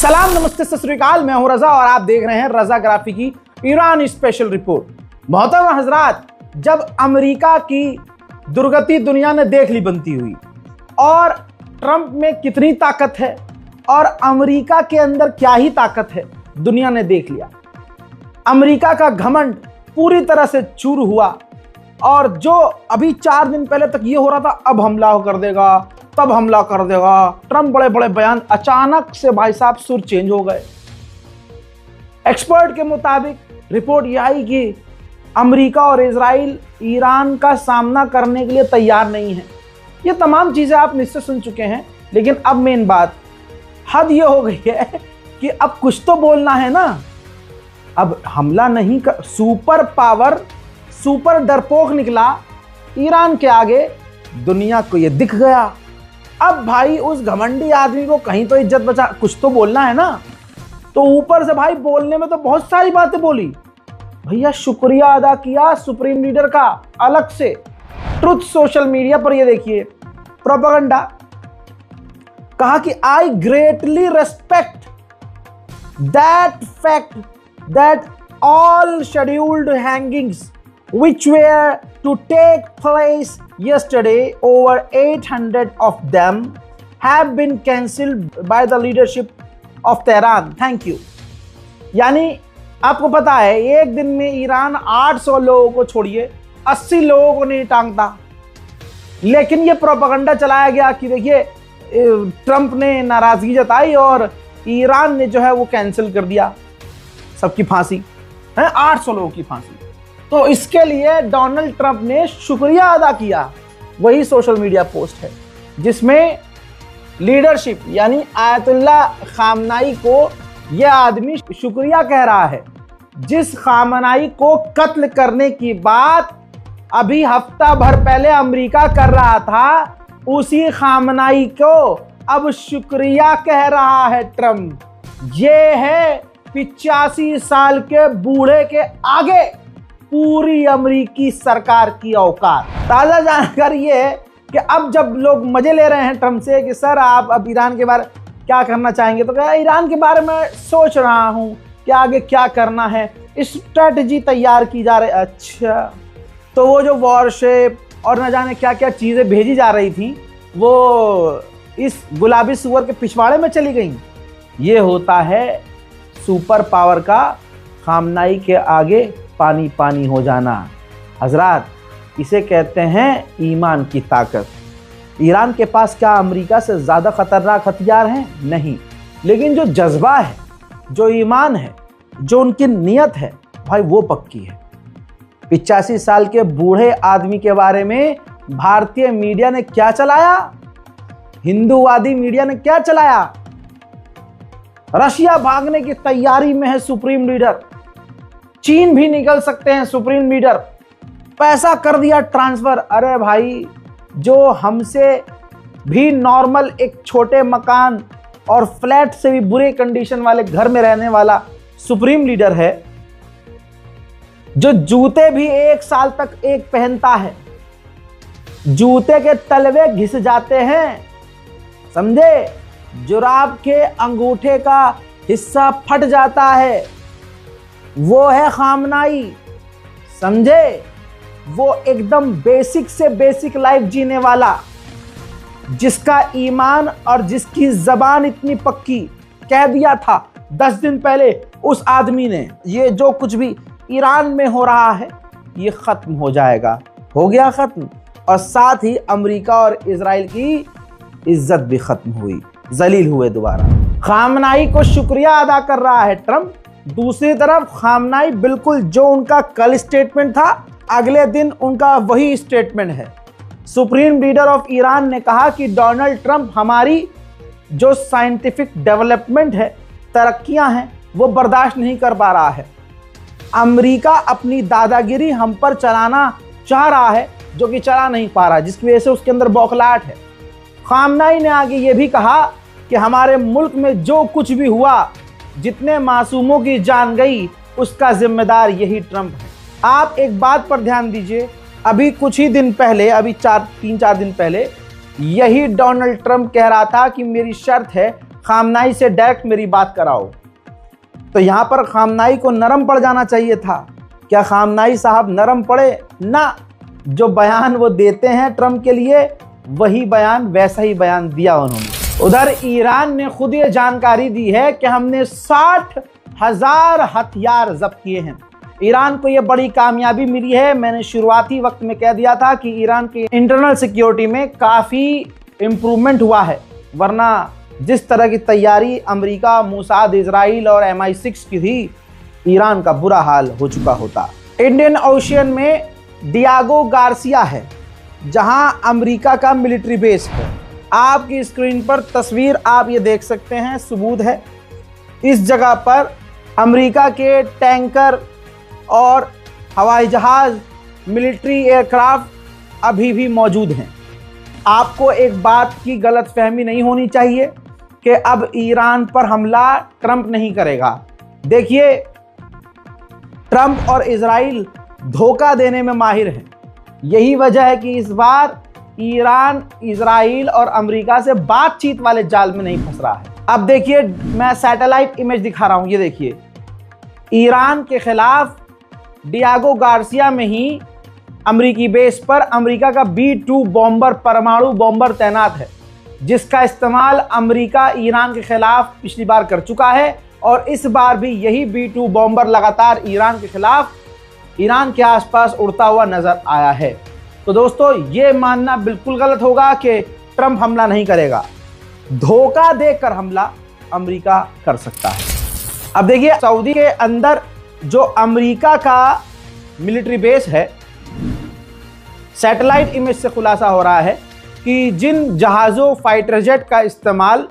सलाम, नमस्ते, सत श्री अकाल। मैं हूं रजा और आप देख रहे हैं रजा ग्राफी की ईरान स्पेशल रिपोर्ट। मोहतरम हजरात, जब अमेरिका की दुर्गति दुनिया ने देख ली बनती हुई और ट्रंप में कितनी ताकत है और अमेरिका के अंदर क्या ही ताकत है, दुनिया ने देख लिया। अमेरिका का घमंड पूरी तरह से चूर हुआ और जो अभी 4 दिन पहले तक ये हो रहा था अब हमला कर देगा, तब हमला कर देगा, ट्रंप बड़े बड़े बयान, अचानक से भाई साहब सुर चेंज हो गए। एक्सपर्ट के मुताबिक रिपोर्ट यह आई कि अमेरिका और इजराइल ईरान का सामना करने के लिए तैयार नहीं है। ये तमाम चीजें आप निश्चय सुन चुके हैं, लेकिन अब मेन बात, हद ये हो गई है कि अब कुछ तो बोलना है ना। अब हमला नहीं कर, सुपर पावर, सुपर डरपोक निकला ईरान के आगे, दुनिया को ये दिख गया। अब भाई उस घमंडी आदमी को कहीं तो इज्जत बचा, कुछ तो बोलना है ना। तो ऊपर से भाई बोलने में तो बहुत सारी बातें बोली। भैया शुक्रिया अदा किया सुप्रीम लीडर का अलग से। ट्रुथ सोशल मीडिया पर ये देखिए प्रोपेगेंडा, कहा कि I greatly respect that fact that all scheduled hangings which were to take place yesterday, over 800 of them have been cancelled by the leadership of Tehran. Thank you. यानी आपको पता है एक दिन में ईरान 800 लोगों को छोड़िए 80 लोगों को नहीं टांगता, लेकिन ये प्रोपेगेंडा चलाया गया कि देखिए ट्रंप ने नाराजगी जताई और ईरान ने जो है वो कैंसिल कर दिया सबकी फांसी है, 800 लोगों की फांसी। तो इसके लिए डोनाल्ड ट्रंप ने शुक्रिया अदा किया। वही सोशल मीडिया पोस्ट है जिसमें लीडरशिप यानी आयतुल्ला खामनाई को यह आदमी शुक्रिया कह रहा है, जिस खामनाई को कत्ल करने की बात अभी हफ्ता भर पहले अमेरिका कर रहा था, उसी खामनाई को अब शुक्रिया कह रहा है ट्रंप। ये है 85 साल के बूढ़े के आगे पूरी अमेरिकी सरकार की औकात। ताजा जानकारी ये है कि अब जब लोग मजे ले रहे हैं ट्रंप से कि सर आप अब ईरान के बारे में क्या करना चाहेंगे, तो क्या ईरान के बारे में सोच रहा हूं कि आगे क्या करना है, स्ट्रेटजी तैयार की जा रही। अच्छा, तो वो जो वॉरशिप और न जाने क्या क्या चीजें भेजी जा रही थी वो इस गुलाबी सुअर के पिछवाड़े में चली गई। ये होता है सुपर पावर का खामनाई के आगे पानी पानी हो जाना। हजरात, इसे कहते हैं ईमान की ताकत। ईरान के पास क्या अमेरिका से ज़्यादा खतरनाक हथियार हैं? नहीं, लेकिन जो जज्बा है, जो ईमान है, जो उनकी नीयत है, भाई वो पक्की है। 85 साल के बूढ़े आदमी के बारे में भारतीय मीडिया ने क्या चलाया, हिंदूवादी मीडिया ने क्या चलाया। रशिया भागने की तैयारी में है सुप्रीम लीडर, चीन भी निकल सकते हैं सुप्रीम लीडर, पैसा कर दिया ट्रांसफर। अरे भाई, जो हमसे भी नॉर्मल एक छोटे मकान और फ्लैट से भी बुरे कंडीशन वाले घर में रहने वाला सुप्रीम लीडर है, जो जूते भी 1 साल तक एक पहनता है, जूते के तलवे घिस जाते हैं, समझे, जुराब के अंगूठे का हिस्सा फट जाता है, वो है खामनाई, समझे। वो एकदम बेसिक से बेसिक लाइफ जीने वाला, जिसका ईमान और जिसकी जबान इतनी पक्की, कह दिया था 10 दिन पहले उस आदमी ने, ये जो कुछ भी ईरान में हो रहा है ये खत्म हो जाएगा। हो गया खत्म, और साथ ही अमेरिका और इजराइल की इज्जत भी खत्म हुई, जलील हुए दोबारा। खामनाई को शुक्रिया अदा कर रहा है ट्रंप। दूसरी तरफ खामनाई बिल्कुल जो उनका कल स्टेटमेंट था, अगले दिन उनका वही स्टेटमेंट है। सुप्रीम लीडर ऑफ ईरान ने कहा कि डोनाल्ड ट्रंप हमारी जो साइंटिफिक डेवलपमेंट है, तरक्कियां हैं, वो बर्दाश्त नहीं कर पा रहा है। अमेरिका अपनी दादागिरी हम पर चलाना चाह रहा है, जो कि चला नहीं पा रहा, जिसकी वजह से उसके अंदर बौखलाहट है। खामनाई ने आगे ये भी कहा कि हमारे मुल्क में जो कुछ भी हुआ, जितने मासूमों की जान गई, उसका जिम्मेदार यही ट्रंप है। आप एक बात पर ध्यान दीजिए, अभी कुछ ही दिन पहले, अभी 3-4 दिन पहले यही डोनाल्ड ट्रंप कह रहा था कि मेरी शर्त है खामनाई से डायरेक्ट मेरी बात कराओ। तो यहाँ पर खामनाई को नरम पड़ जाना चाहिए था। क्या खामनाई साहब नरम पड़े? ना, जो बयान वो देते हैं ट्रंप के लिए वही बयान, वैसा ही बयान दिया उन्होंने। उधर ईरान ने खुद ये जानकारी दी है कि हमने 60,000 हथियार जब्त किए हैं। ईरान को ये बड़ी कामयाबी मिली है। मैंने शुरुआती वक्त में कह दिया था कि ईरान की इंटरनल सिक्योरिटी में काफ़ी इम्प्रूवमेंट हुआ है, वरना जिस तरह की तैयारी अमेरिका, मोसाद, इजराइल और MI6 की थी, ईरान का बुरा हाल हो चुका होता। इंडियन ओशियन में डियागो गार्सिया है, जहां अमेरिका का मिलिट्री बेस है। आपकी स्क्रीन पर तस्वीर आप ये देख सकते हैं, सबूत है। इस जगह पर अमेरिका के टैंकर और हवाई जहाज, मिलिट्री एयरक्राफ्ट अभी भी मौजूद हैं। आपको एक बात की गलतफहमी नहीं होनी चाहिए कि अब ईरान पर हमला ट्रंप नहीं करेगा। देखिए, ट्रंप और इजराइल धोखा देने में माहिर हैं। यही वजह है कि इस बार ईरान, इजराइल और अमेरिका से बातचीत वाले जाल में नहीं फंस रहा है। अब देखिए, मैं सैटेलाइट इमेज दिखा रहा हूं, ये देखिए। ईरान के खिलाफ डियागो गार्सिया में ही अमेरिकी बेस पर अमेरिका का B-2 बॉम्बर, परमाणु बॉम्बर तैनात है, जिसका इस्तेमाल अमेरिका ईरान के खिलाफ पिछली बार कर चुका है और इस बार भी यही B-2 बॉम्बर लगातार ईरान के खिलाफ, ईरान के आसपास उड़ता हुआ नजर आया है। तो दोस्तों, ये मानना बिल्कुल गलत होगा कि ट्रंप हमला नहीं करेगा। धोखा देकर हमला अमेरिका कर सकता है। अब देखिए, सऊदी के अंदर जो अमेरिका का मिलिट्री बेस है, सैटेलाइट इमेज से खुलासा हो रहा है कि जिन जहाज़ों, फाइटर जेट का इस्तेमाल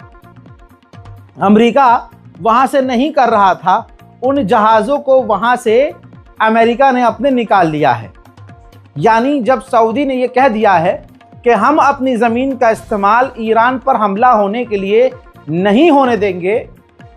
अमेरिका वहां से नहीं कर रहा था, उन जहाज़ों को वहां से अमेरिका ने अपने निकाल लिया है। यानी जब सऊदी ने यह कह दिया है कि हम अपनी ज़मीन का इस्तेमाल ईरान पर हमला होने के लिए नहीं होने देंगे,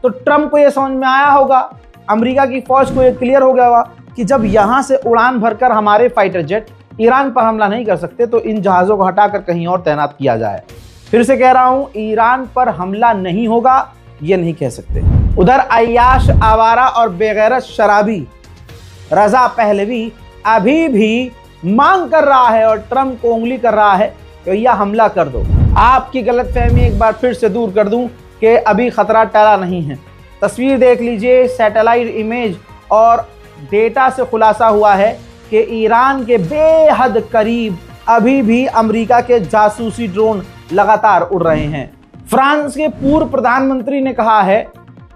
तो ट्रंप को यह समझ में आया होगा, अमेरिका की फौज को यह क्लियर हो गया होगा कि जब यहां से उड़ान भरकर हमारे फाइटर जेट ईरान पर हमला नहीं कर सकते, तो इन जहाज़ों को हटाकर कहीं और तैनात किया जाए। फिर से कह रहा हूं, ईरान पर हमला नहीं होगा, ये नहीं कह सकते। उधर अय्याश, आवारा और बेगैरत शराबी रजा पहलवी अभी भी मांग कर रहा है और ट्रंप को उंगली कर रहा है कि भैया हमला कर दो। आपकी गलतफहमी एक बार फिर से दूर कर दूं कि अभी खतरा टला नहीं है। तस्वीर देख लीजिए, सैटेलाइट इमेज और डेटा से खुलासा हुआ है कि ईरान के बेहद करीब अभी भी अमेरिका के जासूसी ड्रोन लगातार उड़ रहे हैं। फ्रांस के पूर्व प्रधानमंत्री ने कहा है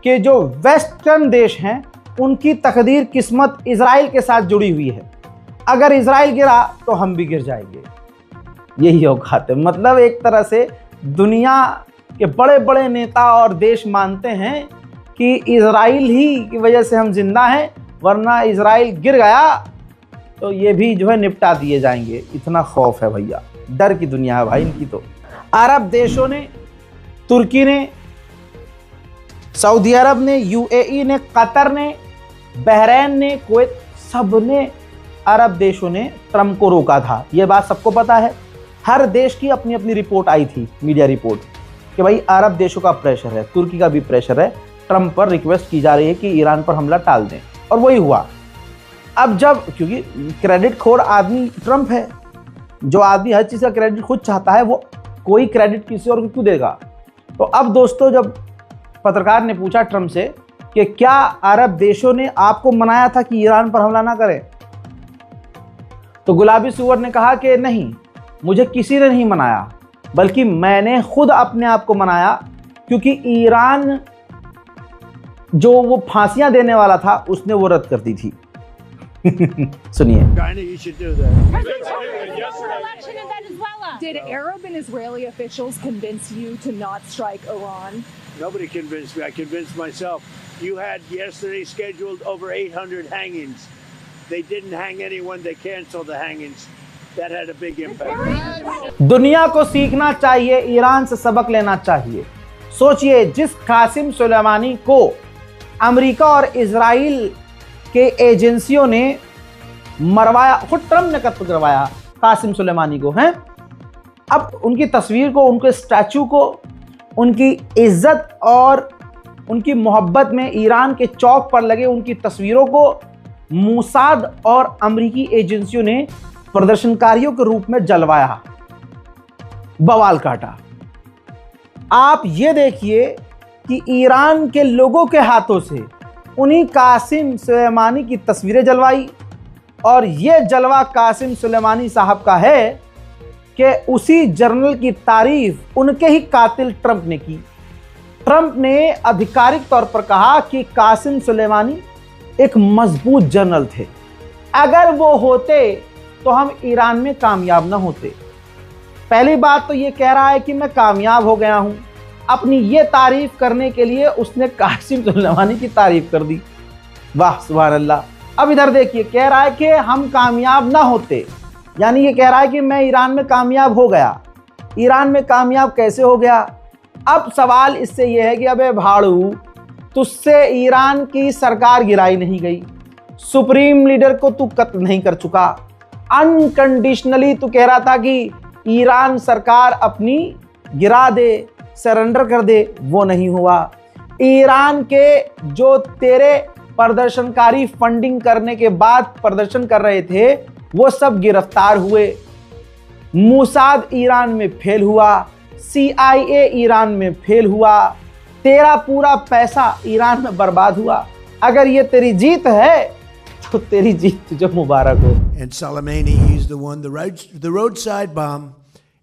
कि जो वेस्टर्न देश हैं, उनकी तकदीर, किस्मत इजराइल के साथ जुड़ी हुई है। अगर इजराइल गिरा तो हम भी गिर जाएंगे। यही औकात है। मतलब एक तरह से दुनिया के बड़े बड़े नेता और देश मानते हैं कि इजराइल ही की वजह से हम जिंदा हैं, वरना इजराइल गिर गया तो ये भी जो है निपटा दिए जाएंगे। इतना खौफ है भैया, डर की दुनिया है भाई इनकी। तो अरब देशों ने, तुर्की ने, सऊदी अरब ने, UAE ने, कतर ने, बहरीन ने, कुवैत, सब ने, अरब देशों ने ट्रंप को रोका था। ये बात सबको पता है। हर देश की अपनी अपनी रिपोर्ट आई थी, मीडिया रिपोर्ट, कि भाई अरब देशों का प्रेशर है, तुर्की का भी प्रेशर है, ट्रंप पर रिक्वेस्ट की जा रही है कि ईरान पर हमला टाल दें, और वही हुआ। अब जब, क्योंकि क्रेडिट खोर आदमी ट्रंप है, जो आदमी हर चीज़ का क्रेडिट खुद चाहता है, वो कोई क्रेडिट किसी और को क्यों देगा। तो अब दोस्तों, जब पत्रकार ने पूछा ट्रंप से कि क्या अरब देशों ने आपको मनाया था कि ईरान पर हमला ना करें, तो गुलाबी सुअर ने कहा कि नहीं, मुझे किसी ने नहीं मनाया, बल्कि मैंने खुद अपने आप को मनाया, क्योंकि ईरान जो वो फांसियां देने वाला था, उसने वो रद्द कर दी थी। सुनिए। Did Arab and Israeli officials convince you to not strike Iran? Nobody convinced me. I convinced myself. You had yesterday scheduled over 800 hangings. They didn't hang anyone. They canceled the hangings. That had a big impact. दुनिया को सीखना चाहिए, Iran से सबक लेना चाहिए। सोचिए, जिस कासिम सुलेमानी को अमेरिका और इजराइल के एजेंसियों ने मरवाया, खुद ट्रंप ने कत्ल करवाया कासिम सुलेमानी को, हैं। अब उनकी तस्वीर को, उनके स्टैचू को, उनकी इज्जत और उनकी मोहब्बत में ईरान के चौक पर लगे उनकी तस्वीरों को मोसाद और अमेरिकी एजेंसियों ने प्रदर्शनकारियों के रूप में जलवाया, बवाल काटा। आप ये देखिए कि ईरान के लोगों के हाथों से उन्हीं कासिम सुलेमानी की तस्वीरें जलवाई, और ये जलवा कासिम सुलेमानी साहब का है कि उसी जर्नल की तारीफ उनके ही कातिल ट्रंप ने की। ट्रंप ने आधिकारिक तौर पर कहा कि कासिम सुलेमानी एक मजबूत जनरल थे, अगर वो होते तो हम ईरान में कामयाब न होते। पहली बात तो ये कह रहा है कि मैं कामयाब हो गया हूं, अपनी ये तारीफ करने के लिए उसने कासिम सुलेमानी की तारीफ कर दी। वाह सुभान अल्लाह। अब इधर देखिए, कह रहा है कि हम कामयाब ना होते, यानी ये कह रहा है कि मैं ईरान में कामयाब हो गया। ईरान में कामयाब कैसे हो गया? अब सवाल इससे यह है कि अबे भाड़ू, तुझसे ईरान की सरकार गिराई नहीं गई, सुप्रीम लीडर को तू कत्ल नहीं कर चुका, अनकंडीशनली तू कह रहा था कि ईरान सरकार अपनी गिरा दे, सरेंडर कर दे, वो नहीं हुआ। ईरान के जो तेरे प्रदर्शनकारी फंडिंग करने के बाद प्रदर्शन कर रहे थे वो सब गिरफ्तार हुए, मोसाद ईरान में फेल हुआ, CIA ईरान में फेल हुआ, तेरा पूरा पैसा ईरान में बर्बाद हुआ। अगर ये तेरी जीत है तो तेरी जीत तुझे मुबारक हो। And Soleimani, he's the one, the roadside bomb.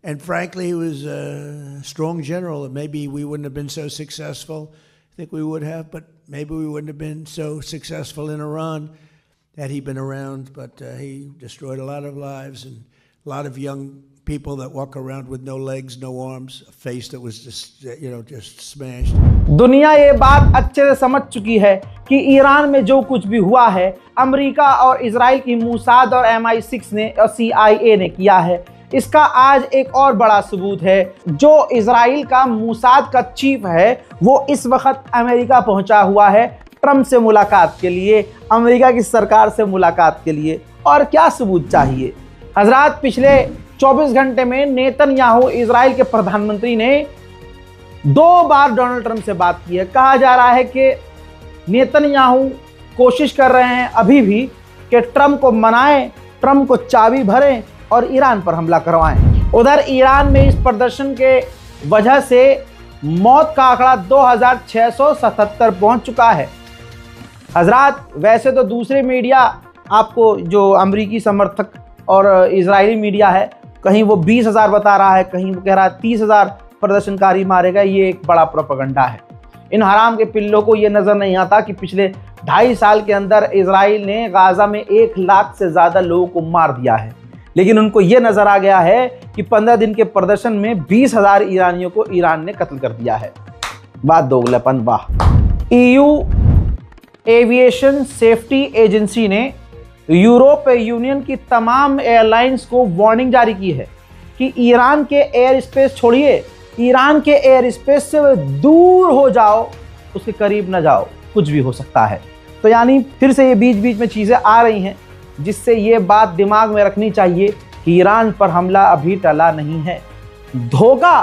And frankly, he was a strong general. Maybe we wouldn't have been so successful. I think we would have, but maybe we wouldn't have been so successful in Iran had he been around. But he destroyed a lot of lives and a lot of young people that walk around with no legs, no arms, a face that was just, just smashed. दुनिया ये बात अच्छे से समझ चुकी है कि Iran में जो कुछ भी हुआ है, अमेरिका और इजराइल की मोसाद और MI6 ने और CIA ने किया है। इसका आज एक और बड़ा सबूत है। जो इजराइल का मोसाद का चीफ है वो इस वक्त अमेरिका पहुंचा हुआ है ट्रंप से मुलाकात के लिए, अमेरिका की सरकार से मुलाकात के लिए। और क्या सबूत चाहिए हजरात? पिछले 24 घंटे में नेतन्याहू इजराइल के प्रधानमंत्री ने 2 बार डोनाल्ड ट्रंप से बात की है। कहा जा रहा है कि नेतन्याहू कोशिश कर रहे हैं अभी भी कि ट्रंप को मनाएं, ट्रंप को चाबी भरें और ईरान पर हमला करवाएं। उधर ईरान में इस प्रदर्शन के वजह से मौत का आंकड़ा 2677 पहुंच चुका है। हजरात, वैसे तो दूसरे मीडिया आपको, जो अमेरिकी समर्थक और इजरायली मीडिया है, कहीं वो 20,000 बता रहा है, कहीं वो कह रहा है 30,000 प्रदर्शनकारी मारे गए। ये एक बड़ा प्रोपेगेंडा है। इन हराम के पिल्लों को ये नज़र नहीं आता कि पिछले 2.5 साल के अंदर इजराइल ने गाजा में 1 लाख से ज़्यादा लोगों को मार दिया है, लेकिन उनको ये नज़र आ गया है कि 15 दिन के प्रदर्शन में 20,000 ईरानियों को ईरान ने कत्ल कर दिया है। बात दोगलापन। वाह। EU एविएशन सेफ्टी एजेंसी ने यूरोपीय यूनियन की तमाम एयरलाइंस को वार्निंग जारी की है कि ईरान के एयर स्पेस छोड़िए, ईरान के एयर स्पेस से दूर हो जाओ, उसके करीब ना जाओ, कुछ भी हो सकता है। तो यानी फिर से ये बीच बीच में चीज़ें आ रही हैं जिससे ये बात दिमाग में रखनी चाहिए कि ईरान पर हमला अभी टला नहीं है, धोखा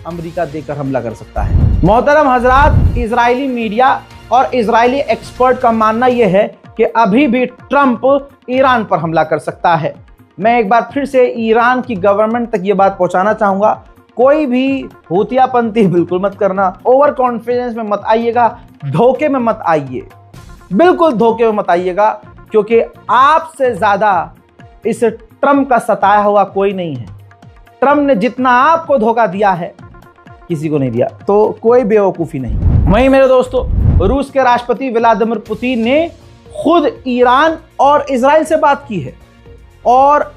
अमेरिका देकर हमला कर सकता है। मोहतरम हजरात, इजरायली मीडिया और इजरायली एक्सपर्ट का मानना यह है कि अभी भी ट्रंप ईरान पर हमला कर सकता है। मैं एक बार फिर से ईरान की गवर्नमेंट तक ये बात पहुंचाना चाहूँगा, कोई भी हुतियापंथी बिल्कुल मत करना, ओवर कॉन्फिडेंस में मत आइएगा, धोखे में मत आइए, बिल्कुल धोखे में मत आइएगा, क्योंकि आपसे ज़्यादा इस ट्रंप का सताया हुआ कोई नहीं है। ट्रंप ने जितना आपको धोखा दिया है किसी को नहीं दिया, तो कोई बेवकूफ़ी नहीं। वहीं मेरे दोस्तों, रूस के राष्ट्रपति व्लादिमीर पुतिन ने खुद ईरान और इजराइल से बात की है और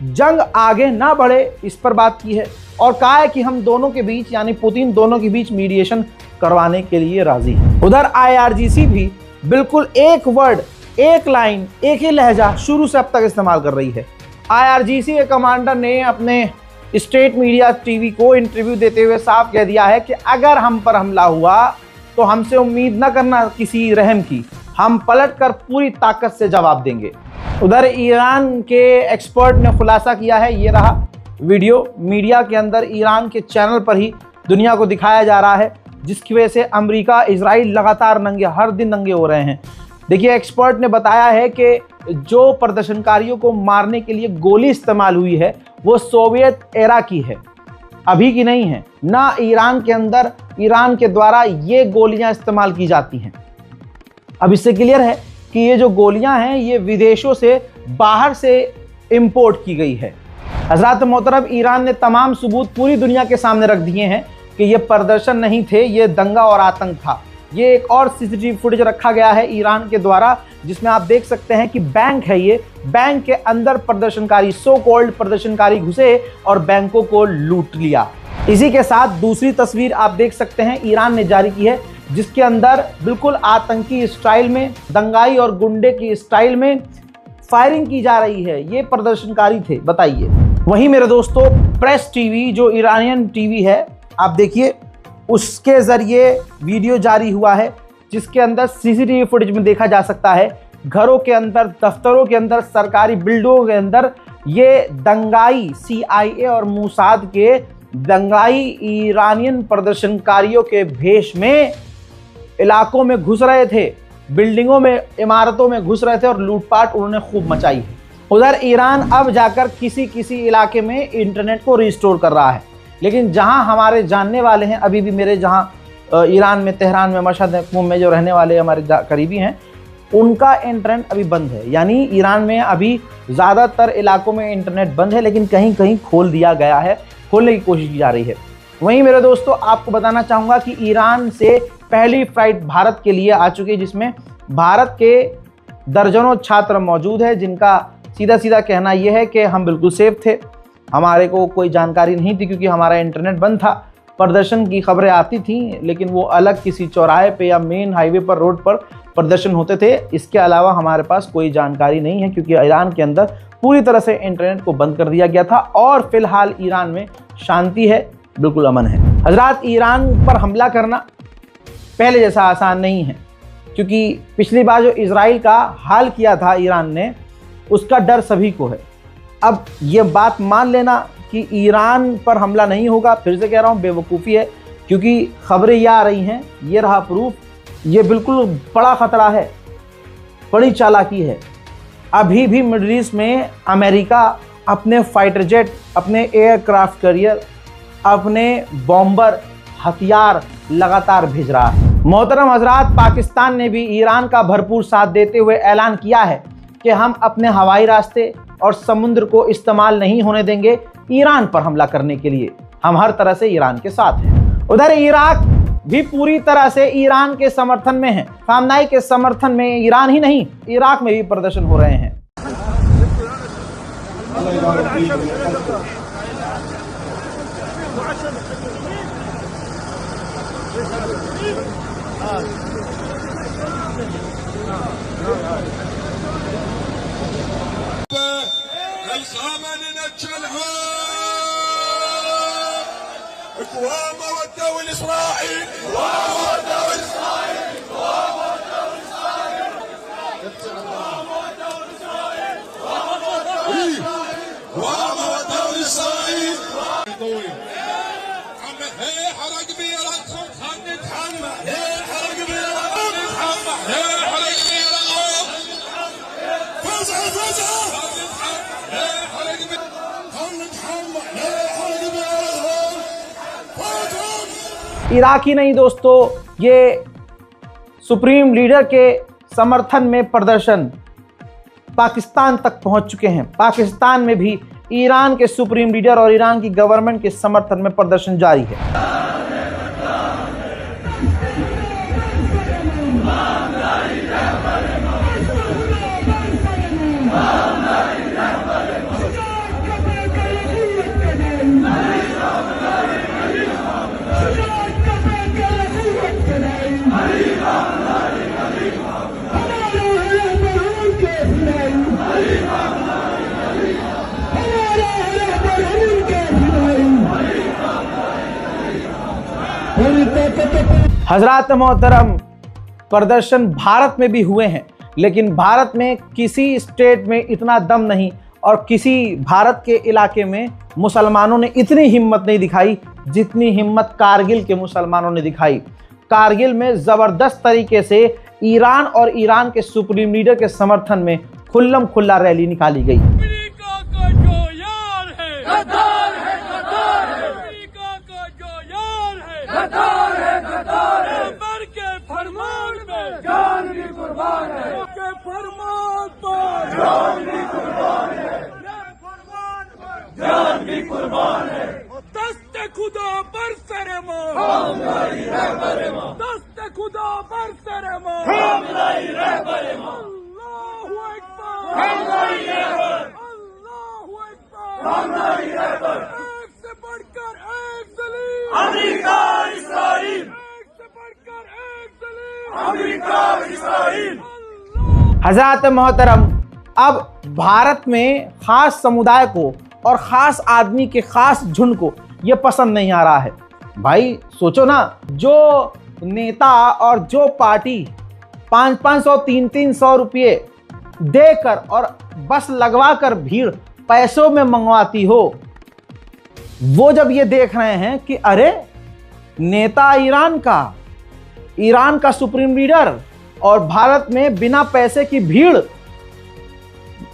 जंग आगे ना बढ़े इस पर बात की है और कहा है कि हम दोनों के बीच, यानी पुतिन दोनों के बीच मीडिएशन करवाने के लिए राजी है। उधर IRGC भी बिल्कुल एक वर्ड, एक लाइन, एक ही लहजा शुरू से अब तक इस्तेमाल कर रही है। IRGC के कमांडर ने अपने स्टेट मीडिया TV को इंटरव्यू देते हुए साफ कह दिया है कि अगर हम पर हमला हुआ तो हमसे उम्मीद न करना किसी रहम की, हम पलटकर पूरी ताकत से जवाब देंगे। उधर ईरान के एक्सपर्ट ने खुलासा किया है, ये रहा वीडियो मीडिया के अंदर ईरान के चैनल पर ही दुनिया को दिखाया जा रहा है, जिसकी वजह से अमेरिका इजराइल लगातार हर दिन नंगे हो रहे हैं। देखिए, एक्सपर्ट ने बताया है कि जो प्रदर्शनकारियों को मारने के लिए गोली इस्तेमाल हुई है वो सोवियत एरा की है, अभी की नहीं है। ना ईरान के अंदर ईरान के द्वारा ये गोलियां इस्तेमाल की जाती हैं। अब इससे क्लियर है कि ये जो गोलियां हैं ये विदेशों से, बाहर से इंपोर्ट की गई है। हज़रात मोहतरम, ईरान ने तमाम सबूत पूरी दुनिया के सामने रख दिए हैं कि ये प्रदर्शन नहीं थे, ये दंगा और आतंक था। ये एक और सीसीटीवी फुटेज रखा गया है ईरान के द्वारा, जिसमें आप देख सकते हैं कि बैंक है, ये बैंक के अंदर प्रदर्शनकारी, सो कॉल्ड प्रदर्शनकारी घुसे और बैंकों को लूट लिया। इसी के साथ दूसरी तस्वीर आप देख सकते हैं ईरान ने जारी की है, जिसके अंदर बिल्कुल आतंकी स्टाइल में, दंगाई और गुंडे की स्टाइल में फायरिंग की जा रही है। ये प्रदर्शनकारी थे, बताइए। वहीं मेरे दोस्तों, प्रेस टीवी जो ईरानियन टीवी है, आप देखिए, उसके जरिए वीडियो जारी हुआ है, जिसके अंदर सीसीटीवी फुटेज में देखा जा सकता है घरों के अंदर, दफ्तरों के अंदर, सरकारी बिल्डिंगों के अंदर ये दंगाई, CIA और मोसाद के दंगाई ईरानियन प्रदर्शनकारियों के भेष में इलाकों में घुस रहे थे, बिल्डिंगों में, इमारतों में घुस रहे थे और लूटपाट उन्होंने खूब मचाई है। उधर ईरान अब जाकर किसी इलाके में इंटरनेट को रिस्टोर कर रहा है, लेकिन जहां हमारे जानने वाले हैं, अभी भी मेरे जहां ईरान में, तेहरान में, मशहद में जो रहने वाले हमारे करीबी हैं, उनका इंटरनेट अभी बंद है। यानी ईरान में अभी ज़्यादातर इलाकों में इंटरनेट बंद है, लेकिन कहीं कहीं खोल दिया गया है, खोलने की कोशिश की जा रही है। वहीं मेरे दोस्तों, आपको बताना चाहूँगा कि ईरान से पहली फ्लाइट भारत के लिए आ चुकी है, जिसमें भारत के दर्जनों छात्र मौजूद है, जिनका सीधा कहना यह है कि हम बिल्कुल सेफ थे, हमारे को कोई जानकारी नहीं थी क्योंकि हमारा इंटरनेट बंद था। प्रदर्शन की खबरें आती थीं, लेकिन वो अलग किसी चौराहे पे या मेन हाईवे पर, रोड पर प्रदर्शन होते थे। इसके अलावा हमारे पास कोई जानकारी नहीं है, क्योंकि ईरान के अंदर पूरी तरह से इंटरनेट को बंद कर दिया गया था और फिलहाल ईरान में शांति है, बिल्कुल अमन है। हजरात, ईरान पर हमला करना पहले जैसा आसान नहीं है, क्योंकि पिछली बार जो इजराइल का हाल किया था ईरान ने, उसका डर सभी को है। अब ये बात मान लेना कि ईरान पर हमला नहीं होगा, फिर से कह रहा हूँ, बेवकूफ़ी है, क्योंकि खबरें ये आ रही हैं, ये रहा प्रूफ। ये बिल्कुल बड़ा ख़तरा है, बड़ी चालाकी है। अभी भी मिडिल ईस्ट में अमेरिका अपने फाइटर जेट, अपने एयरक्राफ्ट कैरियर, अपने बॉम्बर, हथियार लगातार भेज रहा है। मोहतरम हजरात, पाकिस्तान ने भी ईरान का भरपूर साथ देते हुए ऐलान किया है कि हम अपने हवाई रास्ते और समुद्र को इस्तेमाल नहीं होने देंगे ईरान पर हमला करने के लिए। हम हर तरह से ईरान के साथ हैं। उधर इराक भी पूरी तरह से ईरान के समर्थन में है। खामनाई के समर्थन में ईरान ही नहीं, इराक में भी प्रदर्शन हो रहे हैं। इराक ही नहीं दोस्तों, ये सुप्रीम लीडर के समर्थन में प्रदर्शन पाकिस्तान तक पहुंच चुके हैं। पाकिस्तान में भी ईरान के सुप्रीम लीडर और ईरान की गवर्नमेंट के समर्थन में प्रदर्शन जारी है। हजरात मोहतरम, प्रदर्शन भारत में भी हुए हैं, लेकिन भारत में किसी स्टेट में इतना दम नहीं और किसी भारत के इलाके में मुसलमानों ने इतनी हिम्मत नहीं दिखाई जितनी हिम्मत कारगिल के मुसलमानों ने दिखाई। कारगिल में ज़बरदस्त तरीके से ईरान और ईरान के सुप्रीम लीडर के समर्थन में खुल्लम खुल्ला रैली निकाली गई। अमेरिका का जो यार है गद्दार है, गद्दार है। अमेरिका का जो यार है गद्दार है, गद्दार है। अकबर के फरमान में जान भी कुर्बान है, के फरमान पर जान भी कुर्बान है, फरमान पर जान भी कुर्बान है। दस्ते खुदा पर सरमो हमलाई रहबरमो, दस्ते खुदा पर सरमो हमलाई रहबरमो। अल्लाहु अकबर, हमलाई रहबर, अल्लाहु अकबर, हमलाई रहबर। एक से बढ़कर एक जलील अमेरिका इस्राइल, एक से बढ़कर एक जलील अमेरिका इस्राइल। हज़रात मोहतरम, अब भारत में खास समुदाय को और ख़ास आदमी के ख़ास झुंड को ये पसंद नहीं आ रहा है। भाई सोचो ना, जो नेता और जो पार्टी 500-500 300-300 रुपये देकर और बस लगवा कर भीड़ पैसों में मंगवाती हो, वो जब ये देख रहे हैं कि अरे नेता ईरान का सुप्रीम लीडर और भारत में बिना पैसे की भीड़,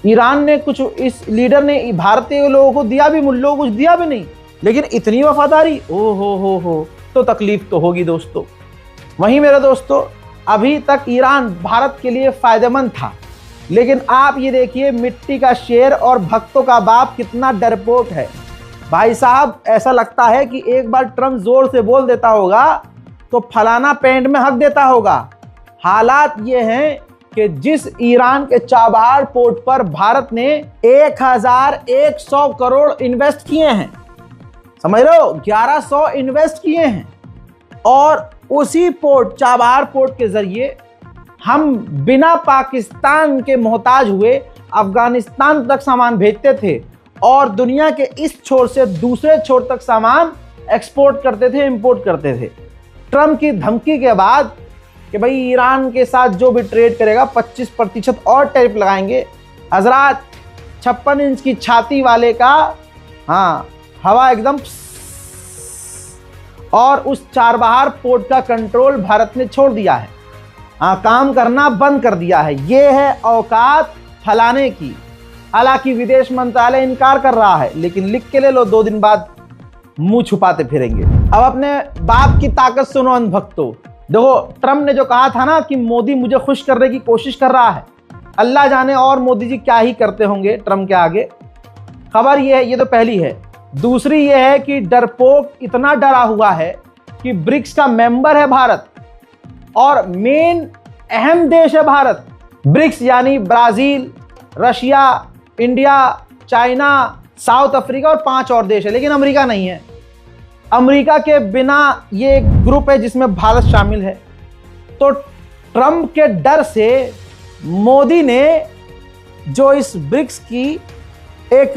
ईरान ने कुछ, इस लीडर ने भारतीय लोगों को दिया भी, मुल्लों को कुछ दिया भी नहीं, लेकिन इतनी वफादारी, ओ हो, तो तकलीफ तो होगी दोस्तों। वहीं मेरे दोस्तों, अभी तक ईरान भारत के लिए फायदेमंद था, लेकिन आप ये देखिए मिट्टी का शेर और भक्तों का बाप कितना डरपोक है। भाई साहब, ऐसा लगता है कि एक बार ट्रम्प जोर से बोल देता होगा तो फलाना पेंट में हक देता होगा। हालात ये हैं कि जिस ईरान के चाबहार पोर्ट पर भारत ने 1100 करोड़ इन्वेस्ट किए हैं, समझ रहे हो, 1100 इन्वेस्ट किए हैं, और उसी पोर्ट, चाबहार पोर्ट के जरिए हम बिना पाकिस्तान के मोहताज हुए अफगानिस्तान तक सामान भेजते थे और दुनिया के इस छोर से दूसरे छोर तक सामान एक्सपोर्ट करते थे, इंपोर्ट करते थे। ट्रम्प की धमकी के बाद कि भाई ईरान के साथ जो भी ट्रेड करेगा 25% और टैरिफ लगाएंगे। हजरात, 56 इंच की छाती वाले का हवा एकदम, और उस चाबहार पोर्ट का कंट्रोल भारत ने छोड़ दिया है। काम करना बंद कर दिया है। ये है औकात फलाने की। हालांकि विदेश मंत्रालय इनकार कर रहा है, लेकिन लिख के ले लो, 2 दिन बाद मुंह छुपाते फिरेंगे। अब अपने बाप की ताकत सुनो अंधभक्तों। देखो, ट्रम्प ने जो कहा था ना कि मोदी मुझे खुश करने की कोशिश कर रहा है, अल्लाह जाने और मोदी जी क्या ही करते होंगे ट्रम्प के आगे। खबर ये है, ये तो पहली है। दूसरी ये है कि डरपोक इतना डरा हुआ है कि ब्रिक्स का मेंबर है भारत और मेन अहम देश है भारत। ब्रिक्स यानी Brazil, Russia, India, China, south Africa और 5 और देश है, लेकिन अमेरिका नहीं है। अमेरिका के बिना ये एक ग्रुप है जिसमें भारत शामिल है। तो ट्रम्प के डर से मोदी ने जो इस ब्रिक्स की एक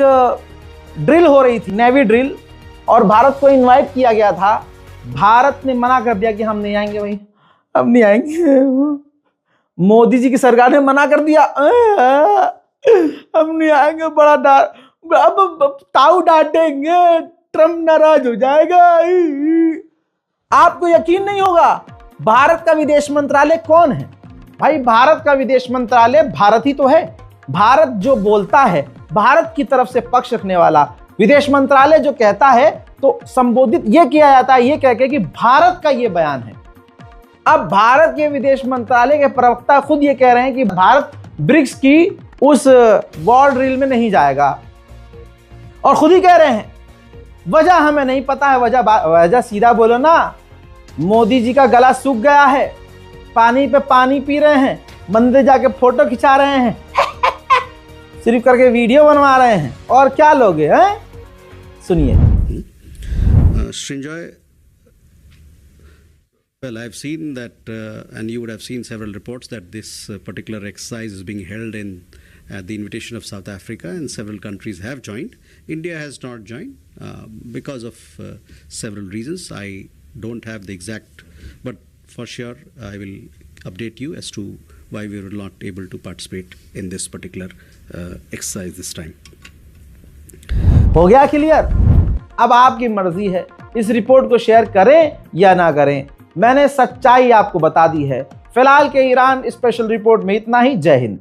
ड्रिल हो रही थी, नेवी ड्रिल, और भारत को इनवाइट किया गया था, भारत ने मना कर दिया कि हम नहीं आएंगे भाई, हम नहीं आएंगे। मोदी जी की सरकार ने मना कर दिया, हम नहीं आएंगे, बड़ा डर, अब ताऊ डांटेंगे, ट्रम्प नाराज हो जाएगा। आपको यकीन नहीं होगा, भारत का विदेश मंत्रालय कौन है? भाई, भारत का विदेश मंत्रालय भारत ही तो है। भारत जो बोलता है, भारत की तरफ से पक्ष रखने वाला विदेश मंत्रालय जो कहता है, तो संबोधित ये किया जाता है ये कह के कि भारत का ये बयान है। अब भारत के विदेश मंत्रालय के प्रवक्ता खुद ये कह रहे हैं कि भारत ब्रिक्स की उस वॉर ड्रिल में नहीं जाएगा, और खुद ही कह रहे हैं वजह हमें नहीं पता है। वजह सीधा बोलो ना। मोदी जी का गला सूख गया है, पानी पे पानी पी रहे हैं, मंदिर जाके फोटो खिंचा रहे हैं, सिर्फ करके वीडियो बनवा रहे हैं, और क्या लोगे हैं? सुनिए। Srinjoy, well, I've seen that, and you would have seen several reports that this particular exercise is being held at the invitation of South Africa, and several countries have joined. India has not joined because of several reasons. I don't have the exact, but for sure I will update you as to why we were not able to participate in this particular exercise this time. हो गया clear? अब आपकी मर्जी है, इस report को share करें या ना करें। मैंने सच्चाई आपको बता दी है। फिलहाल के ईरान स्पेशल रिपोर्ट में इतना ही। जय हिंद।